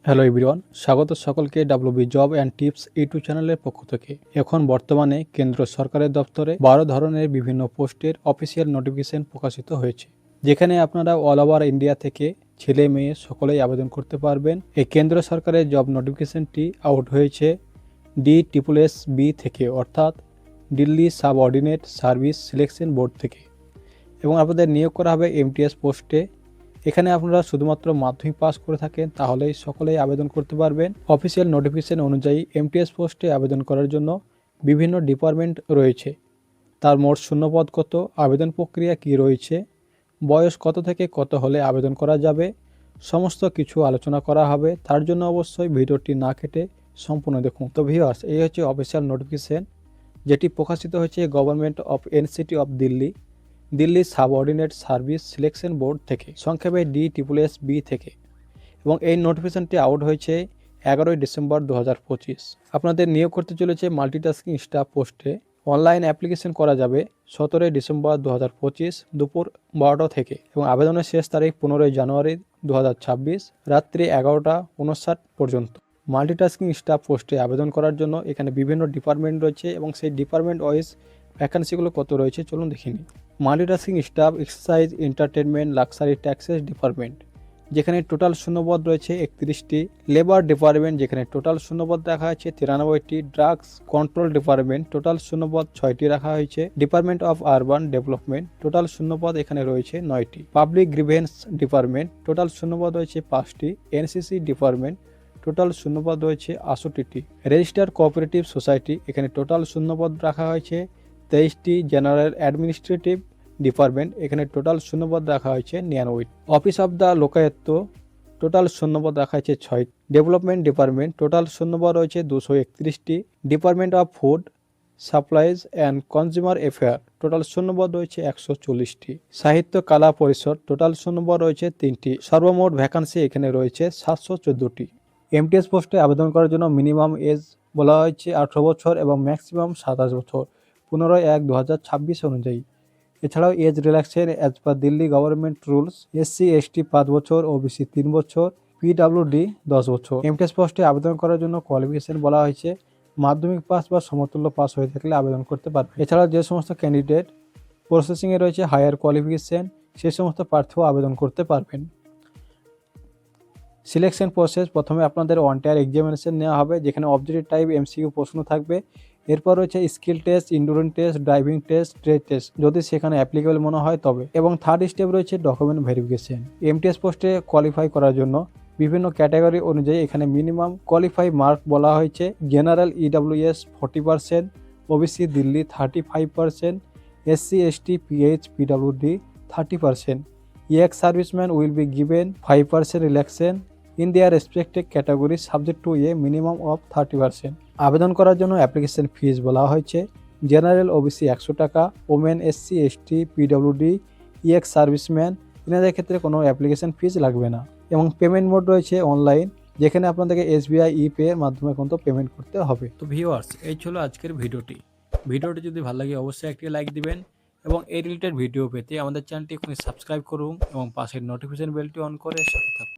Hello everyone, স্বাগত সকলকে WB job and tips YouTube চ্যানেলের পক্ষ থেকে। এখন বর্তমানে কেন্দ্র সরকারের দপ্তরে 12 ধরনের বিভিন্ন পোস্টের অফিসিয়াল নোটিফিকেশন প্রকাশিত হয়েছে, যেখানে আপনারা অল ওভার ইন্ডিয়া থেকে ছেলে মেয়ে সকলেই আবেদন করতে পারবেন। এই কেন্দ্র সরকারের জব নোটিফিকেশনটি আউট হয়েছে DSSB থেকে, অর্থাৎ Delhi subordinate service selection board থেকে, এবং আপনাদের নিয়োগ করা হবে MTS পোস্টে। এখানে আপনারা শুধুমাত্র মাধ্যমিক পাস করে থাকেন তাহলেই সকলেই আবেদন করতে পারবেন। অফিসিয়াল নোটিফিকেশন অনুযায়ী MTS পোস্টে আবেদন করার জন্য বিভিন্ন ডিপার্টমেন্ট রয়েছে, তার মোট শূন্যপদ কত, আবেদন প্রক্রিয়া কি রয়েছে, বয়স কত থেকে কত হলে আবেদন করা যাবে, সমস্ত কিছু আলোচনা করা হবে। তার জন্য অবশ্যই ভিডিওটি না কেটে সম্পূর্ণ দেখুন। তো ভিউয়ার্স, এই হচ্ছে অফিসিয়াল নোটিফিকেশন, যেটি প্রকাশিত হয়েছে government of NCT of Delhi subordinate service selection board থেকে, সংক্ষেপে DSSB থেকে, এবং এই নোটিফিকেশনটি আউট হয়েছে 11ই ডিসেম্বর 2025। আপনাদের নিয়োগ করতে চলেছে মাল্টিটাস্কিং স্টাফ পোস্টে। অনলাইন অ্যাপ্লিকেশন করা যাবে 17ই ডিসেম্বর 2025 দুপুর 12টা থেকে, এবং আবেদনের শেষ তারিখ 15ই জানুয়ারি 2026 রাত্রি 11টা 59 পর্যন্ত। মাল্টিটাস্কিং স্টাফ পোস্টে আবেদন করার জন্য এখানে বিভিন্ন ডিপার্টমেন্ট রয়েছে, এবং সেই ডিপার্টমেন্ট ওয়াইজ ভ্যাকান্সিগুলো কত রয়েছে চলুন দেখে নিই। Multitasking staff exercise entertainment luxury taxes department, যেখানে টোটাল শূন্যপদ রয়েছে 31টি। লেবার ডিপার্টমেন্ট, যেখানে টোটাল শূন্যপদ রাখা হয়েছে 93টি। ড্রাগস কন্ট্রোল ডিপার্টমেন্ট, টোটাল শূন্যপদ 6টি রাখা হয়েছে। Department of urban development, total শূন্যপদ এখানে রয়েছে 9টি। পাবলিক গ্রিভেন্স ডিপার্টমেন্ট, টোটাল শূন্যপদ রয়েছে 5টি। NCC ডিপার্টমেন্ট, টোটাল শূন্যপদ রয়েছে 68টি। রেজিস্টার কোঅপারেটিভ সোসাইটি, এখানে টোটাল শূন্যপদ রাখা হয়েছে 23টি। জেনারেল অ্যাডমিনিস্ট্রেটিভ ডিপার্টমেন্ট, এখানে টোটাল শূন্যপদ রাখা হয়েছে 99। Office of the Lokayukta, total শূন্যপদ রাখা হয়েছে 6। ডেভেলপমেন্ট ডিপার্টমেন্ট, টোটাল শূন্যপদ রয়েছে 231টি। Department of food supplies and consumer affair, total শূন্যপদ রয়েছে 140টি। সাহিত্য কলা পরিষদ, টোটাল শূন্যপদ রয়েছে 3টি। সর্বমোট ভ্যাকান্সি এখানে রয়েছে 714টি। MTS পোস্টে আবেদন করার জন্য মিনিমাম এজ বলা হয়েছে 18 বছর এবং ম্যাক্সিমাম 27 বছর 15/1/2026 অনুযায়ী। এছাড়াও age relaxation as per Delhi government rules, SC/ST 5 বছর, OBC 3 বছর, PWD 10 বছর। MTS পোস্টে আবেদন করার জন্য কোয়ালিফিকেশন বলা হয়েছে মাধ্যমিক পাস বা সমতুল্য পাস হয়ে থাকলে আবেদন করতে পারবে। এছাড়াও যে সমস্ত ক্যান্ডিডেট প্রসেসিংয়ে রয়েছে হায়ার কোয়ালিফিকেশন, সেই সমস্ত প্রার্থীও আবেদন করতে পারবেন। সিলেকশন প্রসেস, প্রথমে আপনাদের ওয়ান টায়ার এক্সামিনেশন নেওয়া হবে, যেখানে অবজেক্টিভ টাইপ MCQ প্রশ্ন থাকবে। এরপর রয়েছে skill test, endurance test, driving test, trade test যদি সেখানে অ্যাপ্লিকেবল মনে হয় তবে, এবং থার্ড স্টেপ রয়েছে ডকুমেন্ট ভেরিফিকেশন। MTS পোস্টে কোয়ালিফাই করার জন্য বিভিন্ন ক্যাটাগরি অনুযায়ী এখানে মিনিমাম কোয়ালিফাই মার্ক বলা হয়েছে। General EWS 40%, OBC Delhi 35%, SC/ST PH PWD 30%. ex servicemen will be given 5% relaxation in their respective categories subject to a minimum of 30%. আবেদন করার জন্য অ্যাপ্লিকেশন ফিস বলা হয়েছে জেনারেল OBC 100 টাকা, women SC/ST PWD ex serviceman এনাদের ক্ষেত্রে কোনো অ্যাপ্লিকেশন ফিস লাগবে না, এবং পেমেন্ট মোড রয়েছে অনলাইন, যেখানে আপনাদেরকে SBI E-Pay এর মাধ্যমে কিন্তু পেমেন্ট করতে হবে। তো ভিউয়ার্স, এই ছিল আজকের ভিডিওটি যদি ভালো লাগে অবশ্যই একটি লাইক দিবেন, এবং এই রিলেটেড ভিডিও পেতে আমাদের চ্যানেলটি এখনই সাবস্ক্রাইব করুন এবং পাশের নোটিফিকেশন বেলটি অন করে সাথে থাকুন।